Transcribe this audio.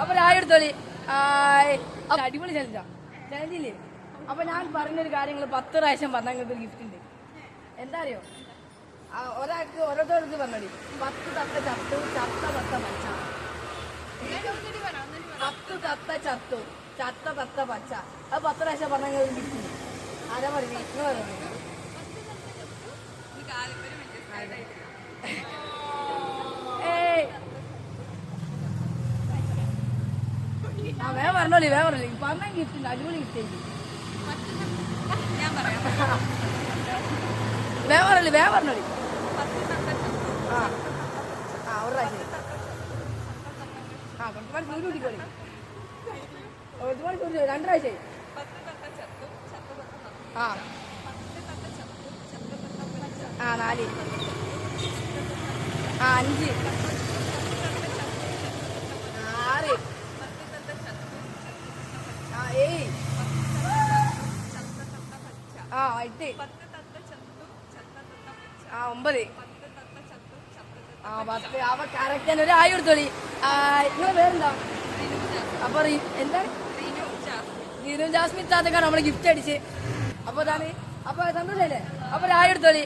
അപ്പൊ രായെടുത്തോളി അടിപൊളി ചലഞ്ചില്ലേ. അപ്പൊ ഞാൻ പറഞ്ഞൊരു കാര്യങ്ങൾ 10 പ്രാവശ്യം പറഞ്ഞാൽ നിങ്ങൾക്ക് ഗിഫ്റ്റ് ഉണ്ട്. എന്താ അറിയോ, ഒരാൾക്ക് ഓരോരുത്തർക്ക് പറഞ്ഞോളി. 10 തത്ത ചത്തു, ചത്ത തത്ത പച്ച. 10 തത്ത ചത്തു, ചത്ത തത്ത പച്ച. അത് 10 പ്രാവശ്യം പറഞ്ഞാൽ ഒരു ഗിഫ്റ്റ് ഉണ്ട്. ആരാ പറഞ്ഞു? നിങ്ങൾ പറഞ്ഞു. വേഗം പറഞ്ഞോളി പറഞ്ഞ ഗിഫ്റ്റ് ഉണ്ട്. അടിപൊളി ഗിഫ്റ്റ് ഉണ്ട്. വേഗം പറഞ്ഞോളി. ഒരു പ്രാവശ്യം കുറച്ചുപാട് ചൂട് കൂട്ടിക്കോളി. ഒരുപാട് ചൂട് 2 പ്രാവശ്യം. ആ 4 5 6 7 8 9 10. അവ കറക്റ്റ് ഒരു ആയി കൊടുത്തോളി. നിങ്ങളെ പേരെന്താ? അപ്പൊ എന്താണ്? നീരു ജാസ്മിൻ താത്തക്കാണ് നമ്മള് ഗിഫ്റ്റ് അടിച്ച്. അപ്പൊ അതാണ്. അപ്പൊ സന്തോഷല്ലേ? അപ്പൊ ഒരു ആയി കൊടുത്തോളി.